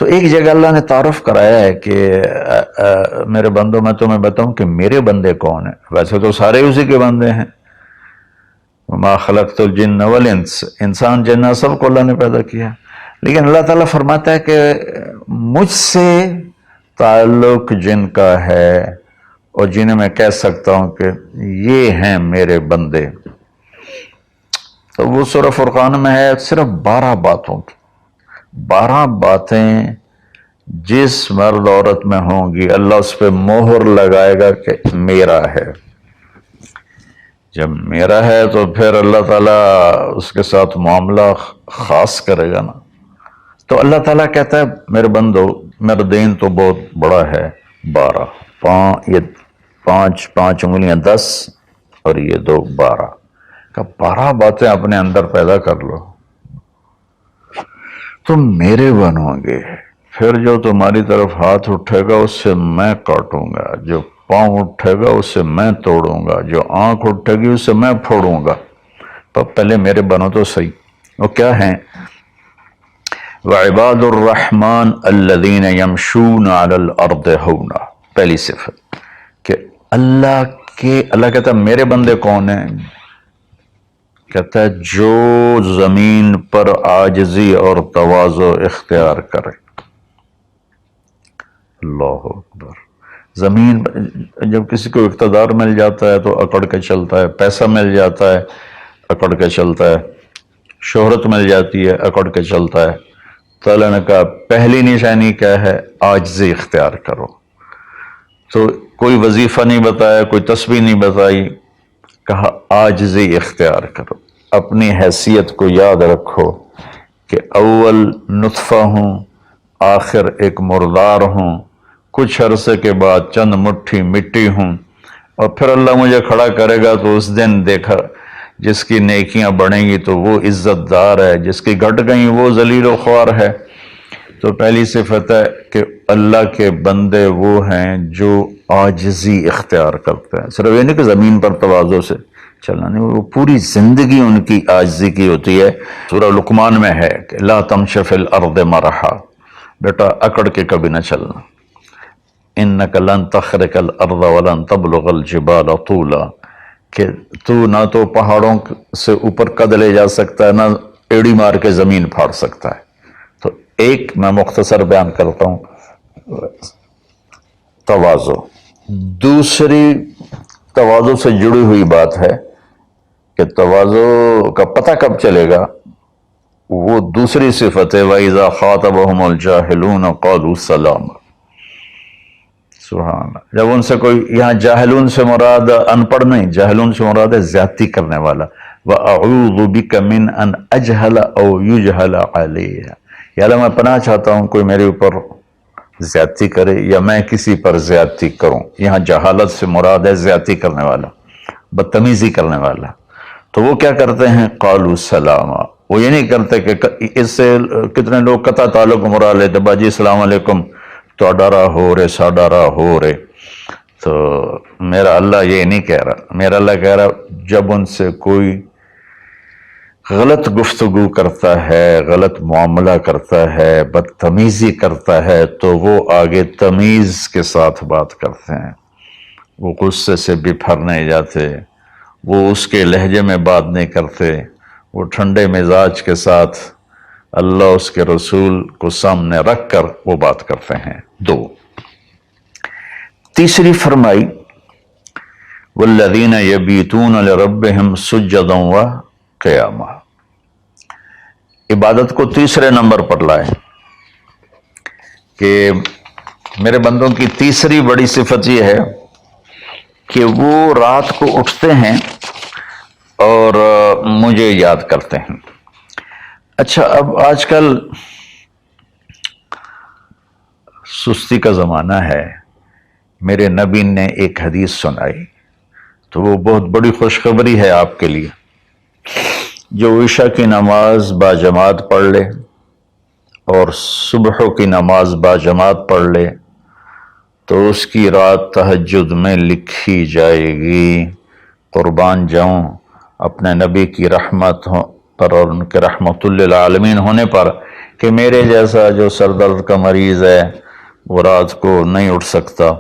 تو ایک جگہ اللہ نے تعارف کرایا ہے کہ میرے بندوں میں تمہیں بتاؤں کہ میرے بندے کون ہیں. ویسے تو سارے اسی کے بندے ہیں. وما خلقت الجن والانس، انسان جنات سب کو اللہ نے پیدا کیا، لیکن اللہ تعالیٰ فرماتا ہے کہ مجھ سے تعلق جن کا ہے اور جنہیں میں کہہ سکتا ہوں کہ یہ ہیں میرے بندے، تو وہ سورہ فرقان میں ہے صرف 12 باتوں کی. 12 باتیں جس مرد عورت میں ہوں گی اللہ اس پہ مہر لگائے گا کہ میرا ہے. جب میرا ہے تو پھر اللہ تعالیٰ اس کے ساتھ معاملہ خاص کرے گا نا. تو اللہ تعالیٰ کہتا ہے میرے بندو میرا دین تو بہت بڑا ہے. 12 یہ 5 انگلیاں 10 اور یہ 2 12 کا 12 باتیں اپنے اندر پیدا کر لو، تم میرے بنو گے. پھر جو تمہاری طرف ہاتھ اٹھے گا اس سے میں کاٹوں گا، جو پاؤں اٹھے گا اس سے میں توڑوں گا، جو آنکھ اٹھے گی اس سے میں پھوڑوں گا. تو پہلے میرے بنو تو صحیح. وہ کیا ہیں؟ وَعِبَادُ الرَّحْمَنِ الَّذِينَ يَمْشُونَ عَلَى الْأَرْضِ هَوْنًا. پہلی صفت کہ اللہ کہتا ہے میرے بندے کون ہیں؟ کہتا ہے جو زمین پر عاجزی اور تواضع اختیار کرے. اللہ اکبر. زمین جب کسی کو اقتدار مل جاتا ہے تو اکڑ کے چلتا ہے، پیسہ مل جاتا ہے اکڑ کے چلتا ہے، شہرت مل جاتی ہے اکڑ کے چلتا ہے. تو اللہ نے کہا پہلی نشانی کیا ہے؟ عاجزی اختیار کرو. تو کوئی وظیفہ نہیں بتایا، کوئی تسبیح نہیں بتائی، کہا عاجزی اختیار کرو. اپنی حیثیت کو یاد رکھو کہ اول نطفہ ہوں، آخر ایک مردار ہوں، کچھ عرصے کے بعد چند مٹھی مٹی ہوں، اور پھر اللہ مجھے کھڑا کرے گا تو اس دن دیکھا جس کی نیکیاں بڑھیں گی تو وہ عزت دار ہے، جس کی گھٹ گئیں وہ ذلیل و خوار ہے. تو پہلی صفت ہے کہ اللہ کے بندے وہ ہیں جو عاجزی اختیار کرتے ہیں. صرف یہ نہیں کہ زمین پر تواضع سے چلنا نہیں، وہ پوری زندگی ان کی عاجزی کی ہوتی ہے. سورہ لقمان میں ہے کہ لا تمش فی الارض مرحا، بیٹا اکڑ کے کبھی نہ چلنا. انک لن تخرق الارض ولن تبلغ الجبال طولا، کہ تو نہ تو پہاڑوں سے اوپر قد لے جا سکتا ہے، نہ ایڑی مار کے زمین پھاڑ سکتا ہے. تو ایک میں مختصر بیان کرتا ہوں تواضع. دوسری تواضع سے جڑی ہوئی بات ہے کہ تواضع کا پتہ کب چلے گا؟ وہ دوسری صفت ہے وَإِذَا خَاطَبَهُمُ الْجَاهِلُونَ قَالُوا سَلَامًا. سبحان اللہ. جب ان سے کوئی، یہاں جاہلون سے مراد ان پڑھ نہیں، جاہلون سے مراد ہے زیادتی کرنے والا. وَأَعُوذُ بِكَ مِنْ أَنْ أَجْهَلَ أَوْ يُجْهَلَ عَلَيَّ. یا اللہ میں پناہ چاہتا ہوں کوئی میرے اوپر زیادتی کرے یا میں کسی پر زیادتی کروں. یہاں جہالت سے مراد ہے زیادتی کرنے والا، بدتمیزی کرنے والا. تو وہ کیا کرتے ہیں؟ قالوا سلاما. وہ یہ نہیں کرتے کہ اس سے کتنے لوگ قطع تعلق مرا لیتے، باجی السلام علیکم تو ڈرا ہو رہے سا ڈرا ہو رہے. تو میرا اللہ یہ نہیں کہہ رہا. میرا اللہ کہہ رہا جب ان سے کوئی غلط گفتگو کرتا ہے، غلط معاملہ کرتا ہے، بدتمیزی کرتا ہے تو وہ آگے تمیز کے ساتھ بات کرتے ہیں. وہ غصے سے بپھر نہیں جاتے، وہ اس کے لہجے میں بات نہیں کرتے، وہ ٹھنڈے مزاج کے ساتھ اللہ اس کے رسول کو سامنے رکھ کر وہ بات کرتے ہیں. 2. تیسری فرمائی والذین یبیتون لربہم سجدا وقیاما. عبادت کو تیسرے نمبر پر لائے کہ میرے بندوں کی تیسری بڑی صفت یہ ہے کہ وہ رات کو اٹھتے ہیں اور مجھے یاد کرتے ہیں. اچھا اب آج کل سستی کا زمانہ ہے. میرے نبی نے ایک حدیث سنائی تو وہ بہت بڑی خوشخبری ہے آپ کے لیے. جو عشاء کی نماز باجماعت پڑھ لے اور صبح کی نماز باجماعت پڑھ لے تو اس کی رات تہجد میں لکھی جائے گی. قربان جاؤں اپنے نبی کی رحمت پر اور ان کے رحمت للعالمین ہونے پر کہ میرے جیسا جو سر درد کا مریض ہے وہ رات کو نہیں اٹھ سکتا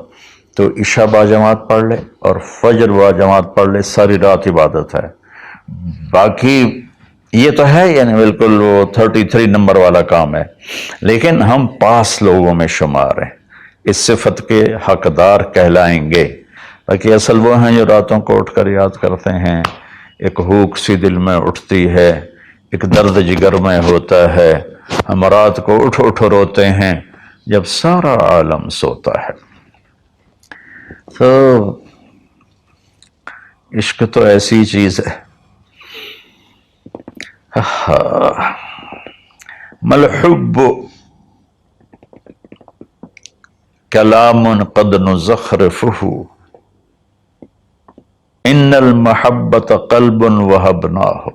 تو عشاء با جماعت پڑھ لے اور فجر با جماعت پڑھ لے، ساری رات عبادت ہے۔ باقی یہ تو ہے یعنی بالکل وہ 33 نمبر والا کام ہے، لیکن ہم پاس لوگوں میں شمار ہیں، اس صفت کے حقدار کہلائیں گے۔ باقی اصل وہ ہیں جو راتوں کو اٹھ کر یاد کرتے ہیں، ایک ہوک سی دل میں اٹھتی ہے، ایک درد جگر میں ہوتا ہے، ہم رات کو اٹھ اٹھ روتے ہیں جب سارا عالم سوتا ہے۔ تو عشق تو ایسی چیز ہے۔ ملحب کلام قد نزخرفہ ان المحبت قلب وہبناہ۔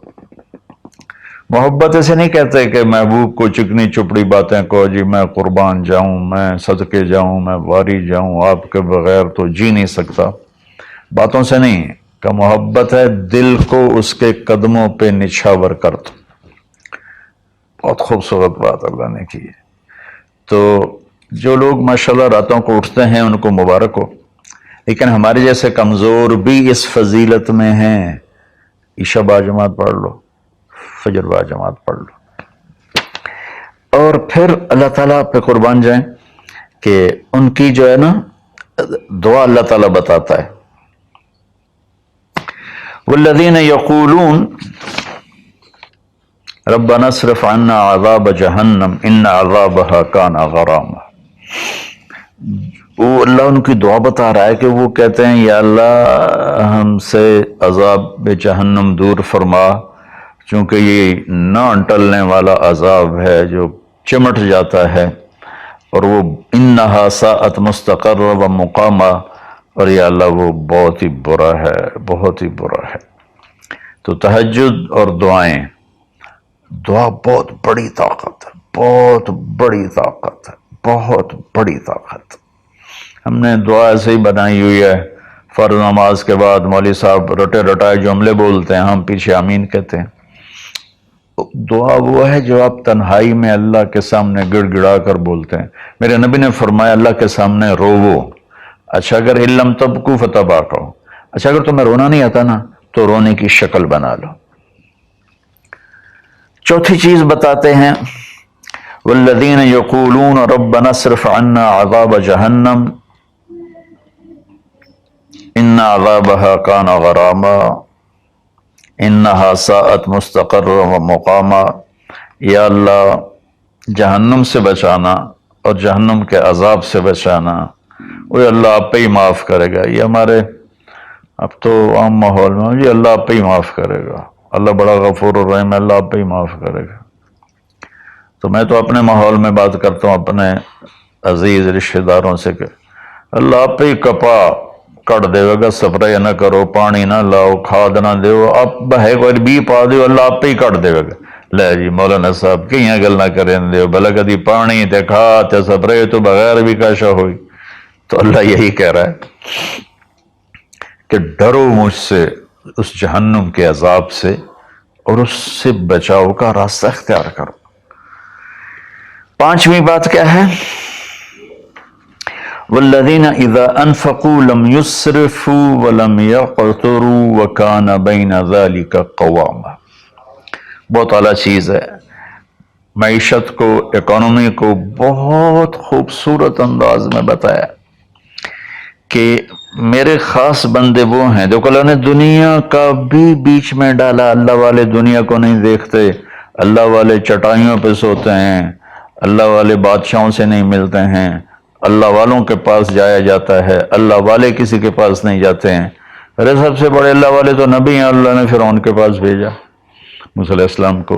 محبت ایسے نہیں کہتے کہ محبوب کو چکنی چپڑی باتیں کہو، جی میں قربان جاؤں، میں صدقے جاؤں، میں واری جاؤں، آپ کے بغیر تو جی نہیں سکتا، باتوں سے نہیں کہ محبت ہے دل کو اس کے قدموں پہ نچھاور کر دو۔ بہت خوبصورت بات اللہ نے کی ہے۔ تو جو لوگ ماشاءاللہ راتوں کو اٹھتے ہیں ان کو مبارک ہو، لیکن ہمارے جیسے کمزور بھی اس فضیلت میں ہیں۔ عشاء با جماعت پڑھ لو، فجر با جماعت پڑھ لو، اور پھر اللہ تعالیٰ پہ قربان جائیں کہ ان کی جو ہے نا دعا اللہ تعالیٰ بتاتا ہے، والذین یقولون ربنا اصرف عنا عذاب جہنم ان عذابها کان غراما۔ وہ اللہ ان کی دعا بتا رہا ہے کہ وہ کہتے ہیں یا اللہ ہم سے عذاب جہنم دور فرما، چونکہ یہ نہ ٹلنے والا عذاب ہے جو چمٹ جاتا ہے، اور وہ انہا ساءت مستقرا و مقاما، اور یا اللہ وہ بہت ہی برا ہے، بہت ہی برا ہے۔ تو تہجد اور دعائیں، دعا بہت بڑی طاقت ہے، بہت بڑی طاقت ہے، بہت بڑی طاقت۔ ہم نے دعا ایسے ہی بنائی ہوئی ہے، فرض نماز کے بعد مولوی صاحب رٹے رٹائے جملے بولتے ہیں، ہم پیچھے آمین کہتے ہیں۔ دعا وہ ہے جو آپ تنہائی میں اللہ کے سامنے گڑ گڑا کر بولتے ہیں۔ میرے نبی نے فرمایا اللہ کے سامنے روو، اچھا اگر علم تبکو فتباکو، اچھا اگر تمہیں رونا نہیں آتا نا تو رونے کی شکل بنا لو۔ چوتھی چیز بتاتے ہیں، والذین یقولون ربنا اصرف عنا عذاب جہنم ان عذابها کان غراما انہا ساءت مستقرا و مقاما۔ یا اللہ جہنم سے بچانا اور جہنم کے عذاب سے بچانا، وہ اللہ آپ پہ ہی معاف کرے گا۔ یہ ہمارے اب تو عام ماحول میں جی اللہ آپ پہ ہی معاف کرے گا، اللہ بڑا غفور الرحیم ہے، اللہ آپ پہ ہی معاف کرے گا۔ تو میں تو اپنے ماحول میں بات کرتا ہوں اپنے عزیز رشتہ داروں سے کہ اللہ آپ پہ ہی کپا کٹ دے گا، سپرے نہ کرو، پانی نہ لاؤ، کھاد نہ دیو، آپ بہے کوئی بھی پا دیو، اللہ آپ پہ ہی کٹ دے گا۔ لے جی مولانا صاحب کہیں گل نہ کریں دیو، بھلا کدی پانی تے کھاد تے سپرے تو بغیر بھی کاشا ہوئی۔ تو اللہ یہی کہہ رہا ہے کہ ڈرو مجھ سے اس جہنم کے عذاب سے اور اس سے بچاؤ کا راستہ اختیار کرو۔ پانچویں بات کیا ہے؟ والذین اذا انفقوا لم یسرفوا ولم یقتروا وکان بین ذلک قواما۔ بہت اعلیٰ چیز ہے، معیشت کو، اکانومی کو بہت خوبصورت انداز میں بتایا کہ میرے خاص بندے وہ ہیں، دیکھو اللہ نے دنیا کا بھی بیچ میں ڈالا۔ اللہ والے دنیا کو نہیں دیکھتے، اللہ والے چٹائیوں پہ سوتے ہیں، اللہ والے بادشاہوں سے نہیں ملتے ہیں، اللہ والوں کے پاس جایا جاتا ہے، اللہ والے کسی کے پاس نہیں جاتے ہیں۔ ارے سب سے بڑے اللہ والے تو نبی ہیں، اللہ نے فرعون کے پاس بھیجا موسیٰ علیہ السلام کو،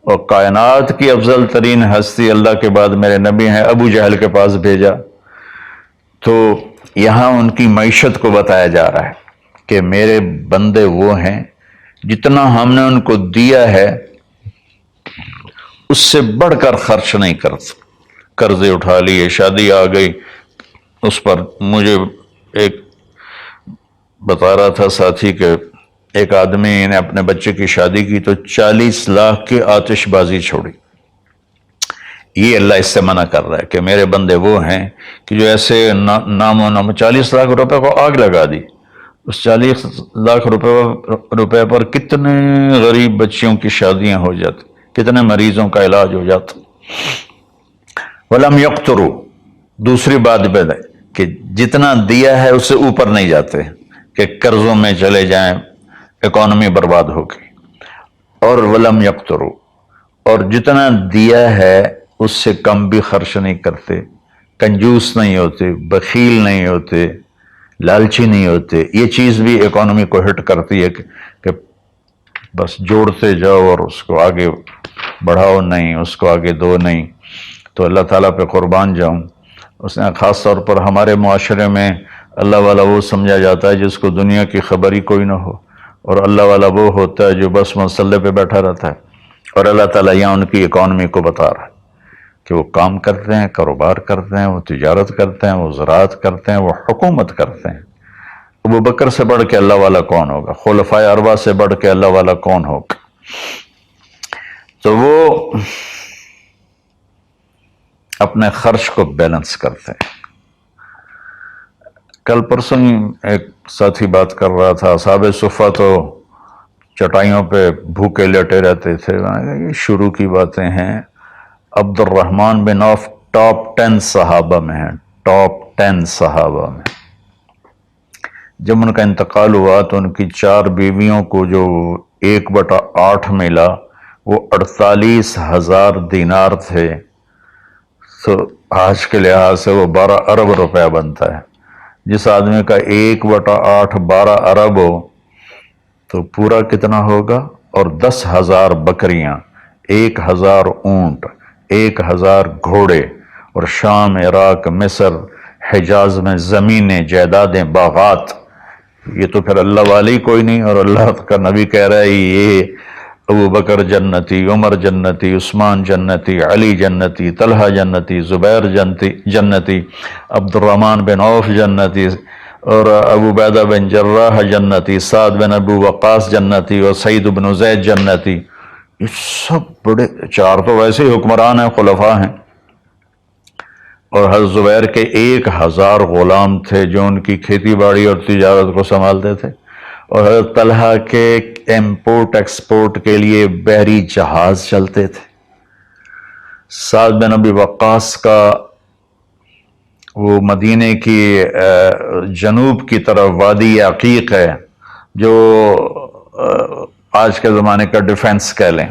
اور کائنات کی افضل ترین ہستی اللہ کے بعد میرے نبی ہیں، ابو جہل کے پاس بھیجا۔ تو یہاں ان کی معیشت کو بتایا جا رہا ہے کہ میرے بندے وہ ہیں جتنا ہم نے ان کو دیا ہے اس سے بڑھ کر خرچ نہیں کرتے۔ قرضے اٹھا لیے، شادی آ گئی، اس پر مجھے ایک بتا رہا تھا ساتھی کہ ایک آدمی نے اپنے بچے کی شادی کی تو 40 لاکھ کی آتش بازی چھوڑی۔ یہ اللہ اس سے منع کر رہا ہے کہ میرے بندے وہ ہیں کہ جو ایسے نام و نام 40 لاکھ روپے کو آگ لگا دی، اس 40 لاکھ روپے پر کتنے غریب بچیوں کی شادیاں ہو جاتی، کتنے مریضوں کا علاج ہو جاتا۔ وَلَمْ يَقْتُرُوا، دوسری بات کہ جتنا دیا ہے اس سے اوپر نہیں جاتے کہ قرضوں میں چلے جائیں، اکانومی برباد ہو گئی۔ اور وَلَمْ يَقْتُرُوا، اور جتنا دیا ہے اس سے کم بھی خرچ نہیں کرتے، کنجوس نہیں ہوتے، بخیل نہیں ہوتے، لالچی نہیں ہوتے۔ یہ چیز بھی اکانومی کو ہٹ کرتی ہے کہ بس جوڑتے جاؤ اور اس کو آگے بڑھاؤ نہیں، اس کو آگے دو نہیں۔ تو اللہ تعالیٰ پہ قربان جاؤں، اس نے خاص طور پر ہمارے معاشرے میں اللہ والا وہ سمجھا جاتا ہے جس کو دنیا کی خبر ہی کوئی نہ ہو، اور اللہ والا وہ ہوتا ہے جو بس مسلح پہ بیٹھا رہتا ہے۔ اور اللہ تعالیٰ یہاں ان کی اکانومی کو بتا رہا ہے کہ وہ کام کرتے ہیں، کاروبار کرتے ہیں، وہ تجارت کرتے ہیں، وہ زراعت کرتے ہیں، وہ حکومت کرتے ہیں۔ ابو بکر سے بڑھ کے اللہ والا کون ہوگا؟ خلفائے اربعہ سے بڑھ کے اللہ والا کون ہوگا؟ تو وہ اپنے خرچ کو بیلنس کرتے ہیں۔ کل پرسوں ایک ساتھی بات کر رہا تھا، اصحاب صفہ تو چٹائیوں پہ بھوکے لیٹے رہتے تھے۔ یہ شروع کی باتیں ہیں۔ عبد الرحمن بن عوف ٹاپ 10 صحابہ میں ہیں، ٹاپ 10 صحابہ میں۔ جب ان کا انتقال ہوا تو ان کی 4 بیویوں کو جو 1/8 ملا وہ 48,000 دینار تھے، تو آج کے لحاظ سے وہ 12 ارب روپیہ بنتا ہے۔ جس آدمی کا 1/8 12 ارب ہو تو پورا کتنا ہوگا؟ اور 10,000 بکریاں، 1,000 اونٹ، 1,000 گھوڑے، اور شام، عراق، مصر، حجاز میں زمینیں، جائیدادیں، باغات۔ یہ تو پھر اللہ والی کوئی نہیں، اور اللہ کا نبی کہہ رہا ہے یہ ابو بکر جنتی، عمر جنتی، عثمان جنتی، علی جنتی، طلحہ جنتی، زبیر جنتی، عبد الرحمن بن عوف جنتی، اور ابو عبیدہ بن جراح جنتی، سعد بن ابو وقاص جنتی، اور سعید بن زید جنتی۔ یہ سب بڑے، 4 تو ویسے ہی حکمران ہیں، خلفاء ہیں، اور حضرت زبیر کے 1,000 غلام تھے جو ان کی کھیتی باڑی اور تجارت کو سنبھالتے تھے، اور حضرت طلحہ کے امپورٹ ایکسپورٹ کے لیے بحری جہاز چلتے تھے۔ سعد بن ابی وقاص کا وہ مدینے کی جنوب کی طرف وادی عقیق ہے، جو آج کے زمانے کا ڈیفنس کہہ لیں،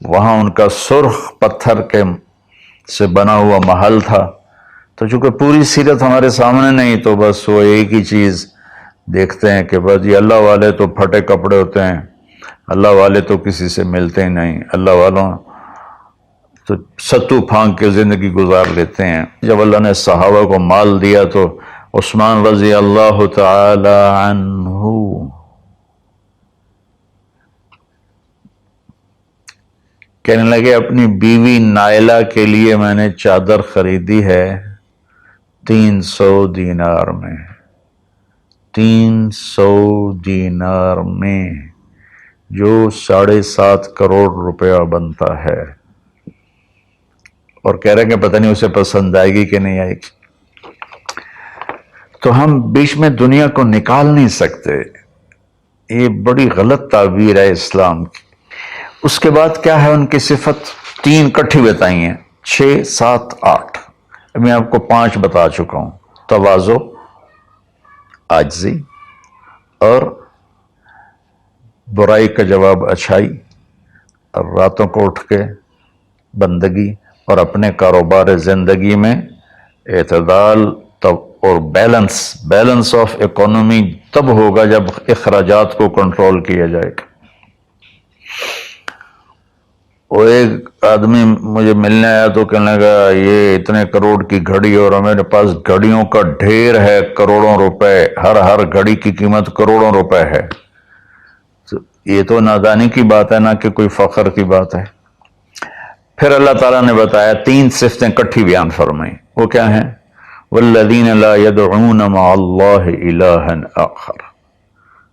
وہاں ان کا سرخ پتھر کے سے بنا ہوا محل تھا۔ تو چونکہ پوری سیرت ہمارے سامنے نہیں، تو بس وہ ایک ہی چیز دیکھتے ہیں کہ بس یہ اللہ والے تو پھٹے کپڑے ہوتے ہیں، اللہ والے تو کسی سے ملتے ہی نہیں، اللہ والوں تو ستو پھانک کے زندگی گزار لیتے ہیں۔ جب اللہ نے صحابہ کو مال دیا تو عثمان رضی اللہ تعالی عنہ کہنے لگے اپنی بیوی نائلہ کے لیے میں نے چادر خریدی ہے 300 دینار میں، 300 دینار میں، جو 7.5 کروڑ روپیہ بنتا ہے، اور کہہ رہے ہیں کہ پتہ نہیں اسے پسند آئے گی کہ نہیں آئے گی۔ تو ہم بیچ میں دنیا کو نکال نہیں سکتے، یہ بڑی غلط تعبیر ہے اسلام کی۔ اس کے بعد کیا ہے ان کی صفت؟ 3 کٹھی بتائی ہیں، 6، 7، 8۔ میں آپ کو 5 بتا چکا ہوں۔ تواضع، عاجزی، اور برائی کا جواب اچھائی، اور راتوں کو اٹھ کے بندگی، اور اپنے کاروبار زندگی میں اعتدال اور بیلنس آف اکانومی تب ہوگا جب اخراجات کو کنٹرول کیا جائے گا۔ وہ ایک آدمی مجھے ملنے آیا تو کہنے لگا یہ اتنے کروڑ کی گھڑی، اور میرے پاس گھڑیوں کا ڈھیر ہے، کروڑوں روپے، ہر گھڑی کی قیمت کروڑوں روپے ہے۔ یہ تو نادانی کی بات ہے، نہ کہ کوئی فخر کی بات ہے۔ پھر اللہ تعالیٰ نے بتایا 3 صفتیں کٹھی بیان فرمائیں، وہ کیا ہیں؟ والذین لا يدعون مع اللہ الہا آخر،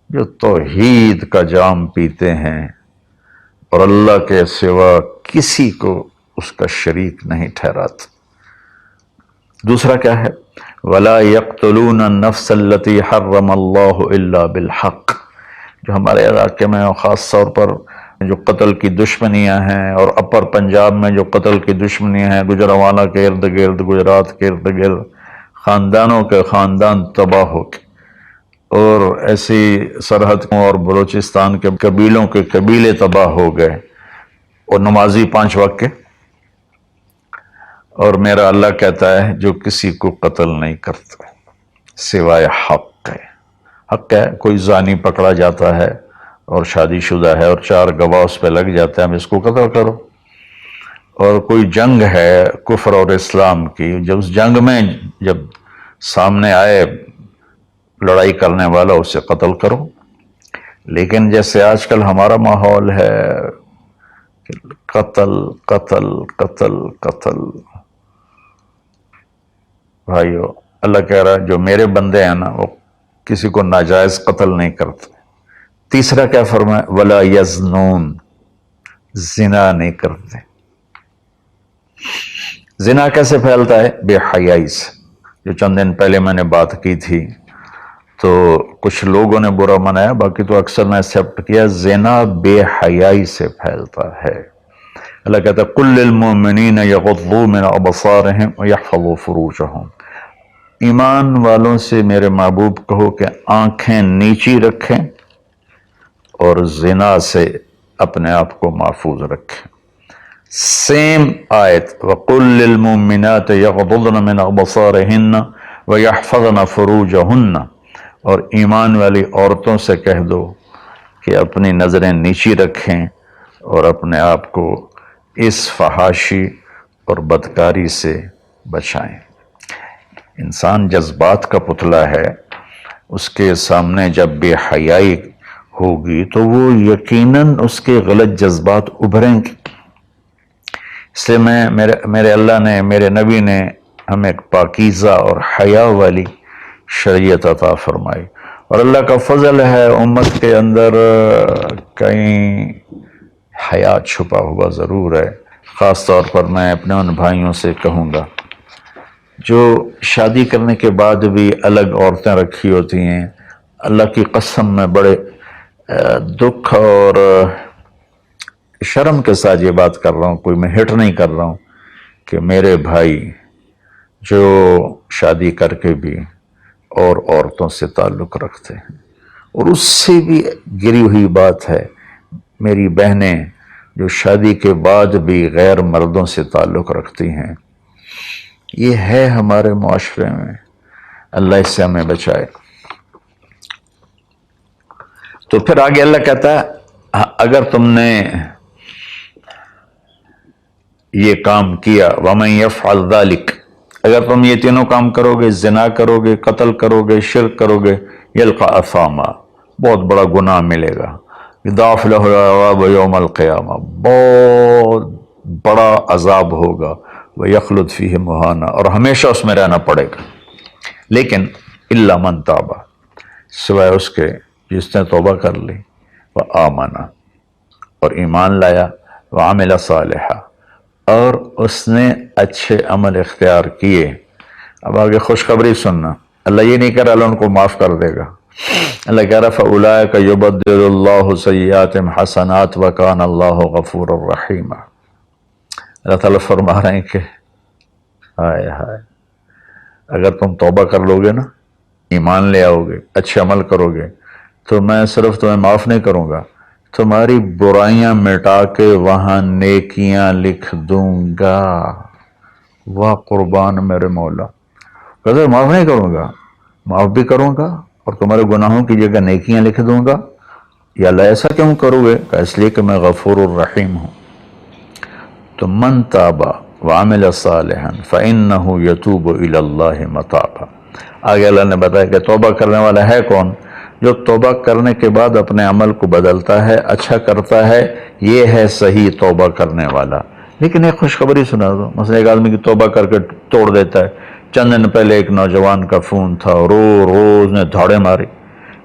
جو توحید کا جام پیتے ہیں اور اللہ کے سوا کسی کو اس کا شریک نہیں ٹھہراتا۔ دوسرا کیا ہے؟ وَلَا يَقْتُلُونَ النَّفْسَ الَّتِي حَرَّمَ اللَّهُ إِلَّا بِالْحَقِّ، جو ہمارے علاقے میں خاص طور پر جو قتل کی دشمنیاں ہیں، اور اپر پنجاب میں جو قتل کی دشمنیاں ہیں، گجرانوالہ کے ارد گرد، گجرات کے ارد گرد خاندانوں کے خاندان تباہ ہو کے، اور ایسی سرحد اور بلوچستان کے قبیلوں کے قبیلے تباہ ہو گئے، اور نمازی 5 وقت کے، اور میرا اللہ کہتا ہے جو کسی کو قتل نہیں کرتا سوائے حق ہے۔ حق ہے، کوئی زانی پکڑا جاتا ہے اور شادی شدہ ہے اور 4 گواہ اس پہ لگ جاتے ہیں، ہم اس کو قتل کرو۔ اور کوئی جنگ ہے کفر اور اسلام کی، جب اس جنگ میں جب سامنے آئے لڑائی کرنے والا، اسے قتل کرو۔ لیکن جیسے آج کل ہمارا ماحول ہے کہ قتل قتل قتل قتل، بھائیو اللہ کہہ رہا ہے جو میرے بندے ہیں نا وہ کسی کو ناجائز قتل نہیں کرتے۔ تیسرا کیا فرمایا؟ ولا یزنون، زنا نہیں کرتے۔ زنا کیسے پھیلتا ہے؟ بے حیائی سے، جو چند دن پہلے میں نے بات کی تھی، تو کچھ لوگوں نے برا منایا، باقی تو اکثر نے ایکسیپٹ کیا۔ زنا بے حیائی سے پھیلتا ہے۔ اللہ کہتا ہے قل للمؤمنین یغضوا من ابصارہم ویحفظوا فروجہم، ایمان والوں سے میرے محبوب کہو کہ آنکھیں نیچی رکھیں اور زنا سے اپنے آپ کو محفوظ رکھیں۔ سیم آیت وَقُلْ لِلْمُؤْمِنَاتِ يَغْضُضْنَ مِنْ أَبْصَارِهِنَّ وَيَحْفَظْنَ فُرُوجَهُنَّ، اور ایمان والی عورتوں سے کہہ دو کہ اپنی نظریں نیچی رکھیں اور اپنے آپ کو اس فحاشی اور بدکاری سے بچائیں۔ انسان جذبات کا پتلا ہے، اس کے سامنے جب بے حیائی ہوگی تو وہ یقیناً اس کے غلط جذبات ابھریں گے۔ اس لیے میرے اللہ نے، میرے نبی نے ہمیں ایک پاکیزہ اور حیا والی شریعت عطا فرمائی، اور اللہ کا فضل ہے امت کے اندر کہیں حیا چھپا ہوا ضرور ہے۔ خاص طور پر میں اپنے ان بھائیوں سے کہوں گا جو شادی کرنے کے بعد بھی الگ عورتیں رکھی ہوتی ہیں، اللہ کی قسم میں بڑے دکھ اور شرم کے ساتھ یہ بات کر رہا ہوں، کوئی میں ہٹ نہیں کر رہا ہوں، کہ میرے بھائی جو شادی کر کے بھی اور عورتوں سے تعلق رکھتے ہیں، اور اس سے بھی گری ہوئی بات ہے میری بہنیں جو شادی کے بعد بھی غیر مردوں سے تعلق رکھتی ہیں، یہ ہے ہمارے معاشرے میں۔ اللہ اس سے ہمیں بچائے۔ تو پھر آگے اللہ کہتا ہے اگر تم نے یہ کام کیا وَمَن يَفْعَلْ ذَلِكَ، اگر تم یہ تینوں کام کرو گے، زنا کرو گے، قتل کرو گے، شرک کرو گے، يَلْقَ أَثَامًا، بہت بڑا گناہ ملے گا، يُضَاعَفْ لَهُ الْعَذَابُ يَوْمَ الْقِيَامَةِ، بہت بڑا عذاب ہوگا، وَيَخْلُدْ فِيهِ مُهَانًا، اور ہمیشہ اس میں رہنا پڑے گا۔ لیکن إِلَّا مَن تَابَ، سوائے اس کے جس نے توبہ کر لی، وَآمَنَ، اور ایمان لایا، وَعَمِلَ صَالِحًا، اور اس نے اچھے عمل اختیار کیے۔ اب آگے خوشخبری سننا، اللہ یہ نہیں کہہ رہا اللہ ان کو معاف کر دے گا، اللہ کہہ رہا فَأُولَٰئِكَ يُبَدِّلُ اللَّهُ سَيِّئَاتِهِمْ حَسَنَاتٍ وَكَانَ اللَّهُ غَفُورًا رَحِيمًا۔ اللہ تعالیٰ فرما رہے ہیں کہ ہائے ہائے، اگر تم توبہ کر لو گے نا، ایمان لے آؤ گے، اچھے عمل کرو گے، تو میں صرف تمہیں معاف نہیں کروں گا، تمہاری برائیاں مٹا کے وہاں نیکیاں لکھ دوں گا۔ واہ قربان میرے مولا، کہتے معاف نہیں کروں گا، معاف بھی کروں گا اور تمہارے گناہوں کی جگہ نیکیاں لکھ دوں گا۔ یا اللہ ایسا کیوں کرو گے؟ کہ اس لیے کہ میں غفور الرحیم ہوں۔ تو من تابا وعمل صالحا فإنہ یتوب الی اللہ متابا۔ آگے اللہ نے بتایا کہ توبہ کرنے والا ہے کون؟ جو توبہ کرنے کے بعد اپنے عمل کو بدلتا ہے، اچھا کرتا ہے، یہ ہے صحیح توبہ کرنے والا۔ لیکن ایک خوشخبری سنا دو، مثلا ایک آدمی کی توبہ کر کے توڑ دیتا ہے۔ چند دن پہلے ایک نوجوان کا فون تھا، روز نے دھاڑے ماری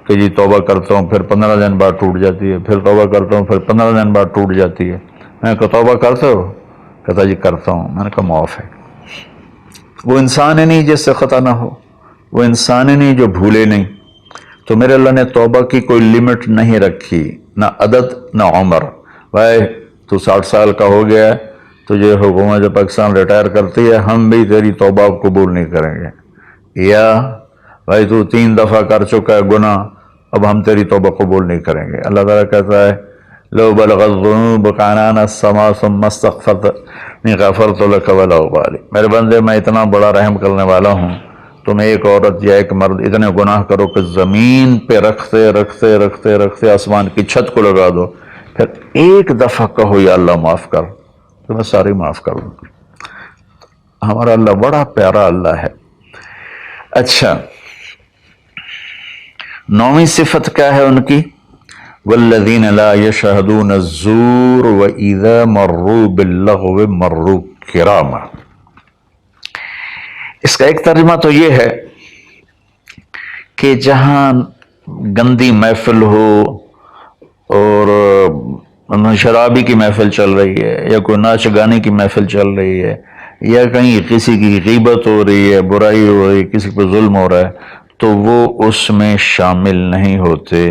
کہ جی توبہ کرتا ہوں، پھر 15 دن بعد ٹوٹ جاتی ہے، پھر توبہ کرتا ہوں، پھر 15 دن بعد ٹوٹ جاتی ہے۔ میں کہا توبہ کرتے ہو؟ کہتا جی کرتا ہوں. میں نے کہا معاف ہے. وہ انسان ہی نہیں جس سے خطا نہ ہو، وہ انسان ہی نہیں جو بھولے نہیں. تو میرے اللہ نے توبہ کی کوئی لمٹ نہیں رکھی، نہ عدد نہ عمر. بھائی تو 60 سال کا ہو گیا ہے، تجھے حکومت پاکستان ریٹائر کرتی ہے، ہم بھی تیری توبہ قبول نہیں کریں گے. یا بھائی تو 3 دفعہ کر چکا ہے گناہ، اب ہم تیری توبہ قبول نہیں کریں گے. اللہ تعالیٰ کہتا ہے لو بلغت الذنوب عنان السماء ثم استغفرتنی غفرت لک ولا ابالی. میرے بندے میں اتنا بڑا رحم کرنے والا ہوں، تم ایک عورت یا ایک مرد اتنے گناہ کرو کہ زمین پہ رکھتے رکھتے رکھتے رکھتے آسمان کی چھت کو لگا دو، پھر ایک دفعہ کہو یا اللہ معاف کر، تو میں ساری معاف کر دوں. ہمارا اللہ بڑا پیارا اللہ ہے. اچھا، 9ویں صفت کیا ہے ان کی؟ والذین لا یشہدون الزور واذا مروا باللغو مروا کراما. اس کا ایک ترجمہ تو یہ ہے کہ جہاں گندی محفل ہو اور شرابی کی محفل چل رہی ہے، یا کوئی ناچ گانے کی محفل چل رہی ہے، یا کہیں کسی کی غیبت ہو رہی ہے، برائی ہو رہی ہے، کسی پہ ظلم ہو رہا ہے، تو وہ اس میں شامل نہیں ہوتے،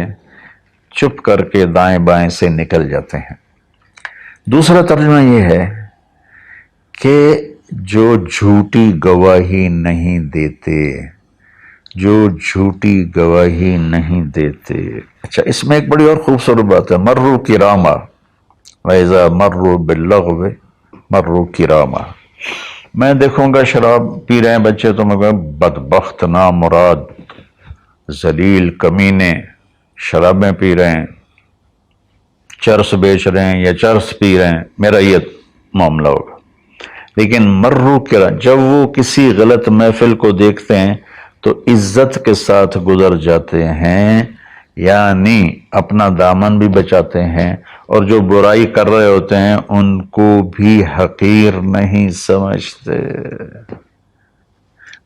چپ کر کے دائیں بائیں سے نکل جاتے ہیں. دوسرا ترجمہ یہ ہے کہ جو جھوٹی گواہی نہیں دیتے، جو جھوٹی گواہی نہیں دیتے. اچھا، اس میں ایک بڑی اور خوبصورت بات ہے، مروا کراما وَإِذَا مَرُّوا بِاللَّغْوِ مَرُّوا کراما. میں دیکھوں گا شراب پی رہے ہیں بچے تو میں کہوں بدبخت نامراد ذلیل کمینے شرابیں پی رہے ہیں، چرس بیچ رہے ہیں یا چرس پی رہے ہیں، میرا یہ معاملہ ہوگا. لیکن مرو کرا، جب وہ کسی غلط محفل کو دیکھتے ہیں تو عزت کے ساتھ گزر جاتے ہیں، یعنی اپنا دامن بھی بچاتے ہیں، اور جو برائی کر رہے ہوتے ہیں ان کو بھی حقیر نہیں سمجھتے.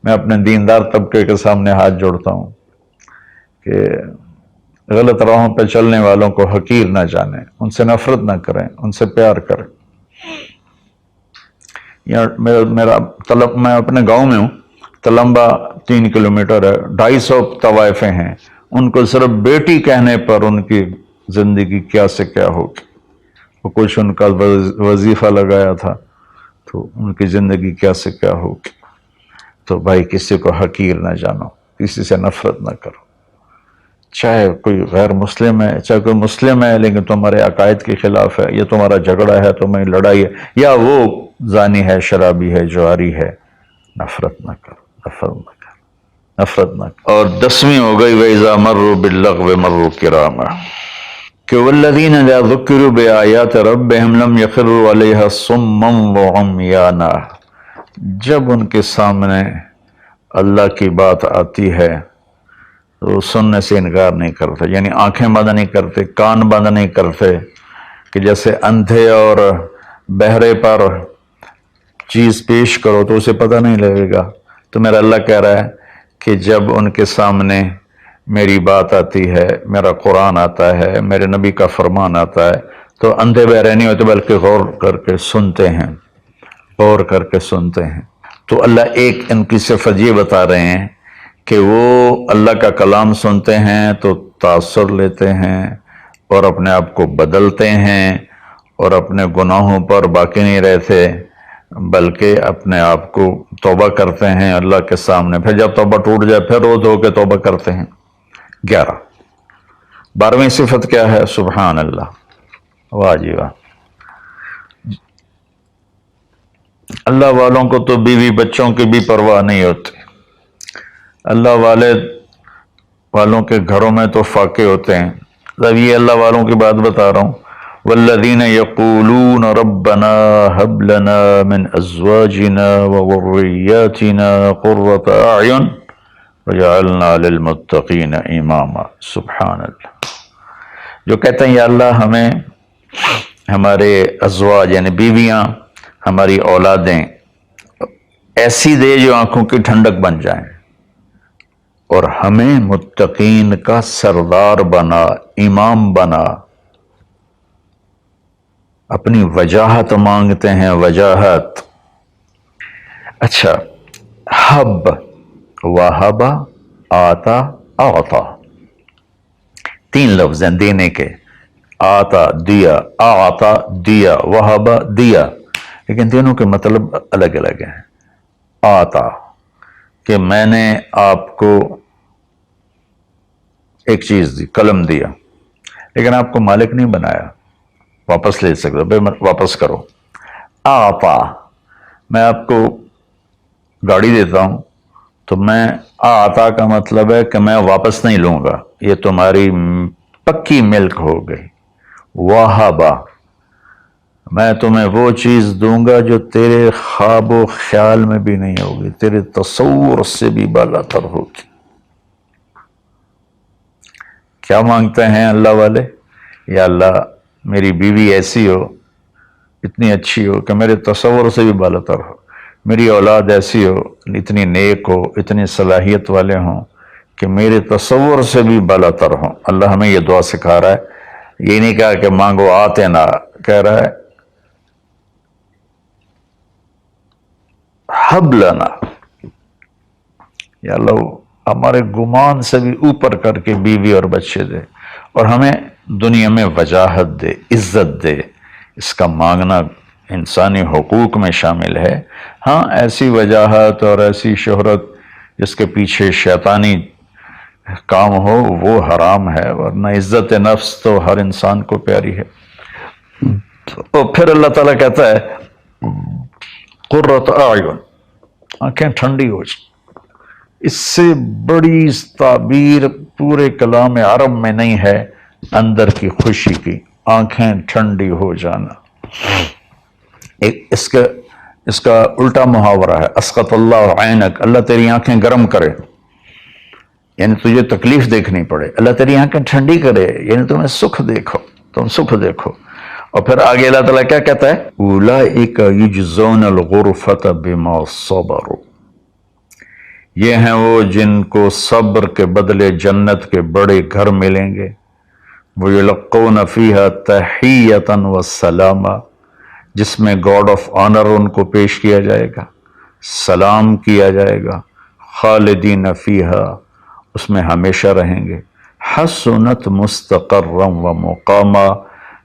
میں اپنے دیندار طبقے کے سامنے ہاتھ جوڑتا ہوں کہ غلط راہوں پہ چلنے والوں کو حقیر نہ جانیں، ان سے نفرت نہ کریں، ان سے پیار کریں. میں اپنے گاؤں میں ہوں، تلمبا 3 کلومیٹر ہے، 250 طوائفیں ہیں. ان کو صرف بیٹی کہنے پر ان کی زندگی کیا سے کیا ہوگی. وہ کچھ ان کا وظیفہ لگایا تھا تو ان کی زندگی کیا سے کیا ہوگی. تو بھائی کسی کو حقیر نہ جانو، کسی سے نفرت نہ کرو، چاہے کوئی غیر مسلم ہے چاہے کوئی مسلم ہے، لیکن تمہارے عقائد کے خلاف ہے، یا تمہارا جھگڑا ہے، تمہیں لڑائی ہے، یا وہ زانی ہے، شرابی ہے، جواری ہے، نفرت نہ کرو، نفرت نہ کرو، نفرت نہ کرو. اور 10ویں ہو گئی وَإِذَا مَرُّوا بِاللَّغْوِ مَرُّوا كِرَامًا، کہ وَالَّذِينَ إِذَا ذُكِّرُوا بِآيَاتِ رَبِّهِمْ لَمْ يَخِرُّوا عَلَيْهَا صُمًّا وَعُمْيَانًا. جب ان کے سامنے اللہ کی بات آتی ہے تو سننے سے انکار نہیں کرتے، یعنی آنکھیں بند نہیں کرتے، کان بند نہیں کرتے، کہ جیسے اندھے اور بہرے پر چیز پیش کرو تو اسے پتہ نہیں لگے گا. تو میرا اللہ کہہ رہا ہے کہ جب ان کے سامنے میری بات آتی ہے، میرا قرآن آتا ہے، میرے نبی کا فرمان آتا ہے، تو اندھے بہرے نہیں ہوتے بلکہ غور کر کے سنتے ہیں، غور کر کے سنتے ہیں. تو اللہ ایک ان کی صفت یہ بتا رہے ہیں کہ وہ اللہ کا کلام سنتے ہیں تو تاثر لیتے ہیں اور اپنے آپ کو بدلتے ہیں، اور اپنے گناہوں پر باقی نہیں رہتے بلکہ اپنے آپ کو توبہ کرتے ہیں اللہ کے سامنے. پھر جب توبہ ٹوٹ جائے پھر رو دھو کے توبہ کرتے ہیں. 11. 12ویں صفت کیا ہے؟ سبحان اللہ. واہ جی واہ. اللہ والوں کو تو بیوی بچوں کی بھی پرواہ نہیں ہوتی. اللہ والوں کے گھروں میں تو فاقے ہوتے ہیں. اب یہ اللہ والوں کی بات بتا رہا ہوں. والذین یقولون ربنا هب لنا من ازواجنا وذریاتنا قرۃ اعین وجعلنا للمتقین اماما. سبحان اللہ. جو کہتے ہیں یا اللہ ہمیں ہمارے ازواج یعنی بیویاں، ہماری اولادیں ایسی دے جو آنکھوں کی ٹھنڈک بن جائیں، اور ہمیں متقین کا سردار بنا، امام بنا. اپنی وجاہت مانگتے ہیں، وجاہت. اچھا، حب، وہب، آتا، اعطا، تین لفظ ہیں دینے کے. آتا دیا، اعطا دیا، وہب دیا، لیکن تینوں کے مطلب الگ الگ ہیں. آتا کہ میں نے آپ کو ایک چیز دی، قلم دیا، لیکن آپ کو مالک نہیں بنایا، واپس لے سکتے، بھائی واپس کرو. آتا، میں آپ کو گاڑی دیتا ہوں تو میں آتا کا مطلب ہے کہ میں واپس نہیں لوں گا، یہ تمہاری پکی ملک ہو گئی. وہبا، میں تمہیں وہ چیز دوں گا جو تیرے خواب و خیال میں بھی نہیں ہوگی، تیرے تصور سے بھی بالا تر ہوگی. کیا مانگتے ہیں اللہ والے؟ یا اللہ میری بیوی ایسی ہو، اتنی اچھی ہو کہ میرے تصور سے بھی بالا تر ہو، میری اولاد ایسی ہو، اتنی نیک ہو، اتنی صلاحیت والے ہوں کہ میرے تصور سے بھی بالا تر ہوں. اللہ ہمیں یہ دعا سکھا رہا ہے. یہ نہیں کہا کہ مانگو آتے نہ، کہہ رہا ہے حب لنا، یا اللہ ہمارے گمان سے بھی اوپر کر کے بیوی اور بچے دے، اور ہمیں دنیا میں وجاہت دے، عزت دے. اس کا مانگنا انسانی حقوق میں شامل ہے. ہاں، ایسی وجاہت اور ایسی شہرت جس کے پیچھے شیطانی کام ہو وہ حرام ہے، ورنہ عزت نفس تو ہر انسان کو پیاری ہے. تو پھر اللہ تعالیٰ کہتا ہے قرۃ اعین، آنکھیں ٹھنڈی ہو جائیں. اس سے بڑی تعبیر پورے کلام عرب میں نہیں ہے اندر کی خوشی کی، آنکھیں ٹھنڈی ہو جانا. اس کا الٹا محاورہ ہے اسقط اللہ عینک، اللہ تیری آنکھیں گرم کرے، یعنی تجھے تکلیف دیکھنی پڑے. اللہ تیری آنکھیں ٹھنڈی کرے، یعنی تمہیں سکھ دیکھو، تم سکھ دیکھو. اور پھر آگے اللہ تعالیٰ کیا کہتا ہے؟ اولئک یجزون الغرفۃ بما صبروا، یہ ہیں وہ جن کو صبر کے بدلے جنت کے بڑے گھر ملیں گے. وَيُلَقَّوْنَ فِيهَا تَحِيَّةً وَالسَّلَامًا، جس میں گاڈ آف آنر ان کو پیش کیا جائے گا، سلام کیا جائے گا. خالدین فیہا، اس میں ہمیشہ رہیں گے. حسنت مستقرا و مقاما،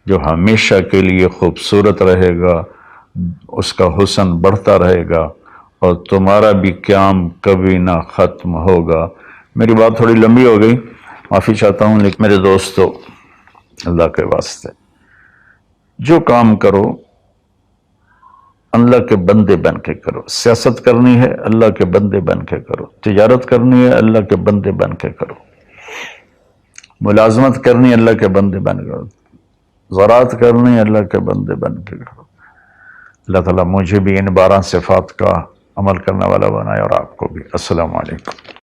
جو ہمیشہ کے لیے خوبصورت رہے گا، اس کا حسن بڑھتا رہے گا، اور تمہارا بھی قیام کبھی نہ ختم ہوگا. میری بات تھوڑی لمبی ہو گئی، معافی چاہتا ہوں، لیکن میرے دوستو اللہ کے واسطے جو کام کرو اللہ کے بندے بن کے کرو. سیاست کرنی ہے اللہ کے بندے بن کے کرو، تجارت کرنی ہے اللہ کے بندے بن کے کرو، ملازمت کرنی ہے اللہ کے بندے بن کے کرو، زراعت کرنی ہے اللہ کے بندے بن کے کرو. اللہ تعالیٰ مجھے بھی ان 12 صفات کا عمل کرنے والا بنائے اور آپ کو بھی. السلام علیکم.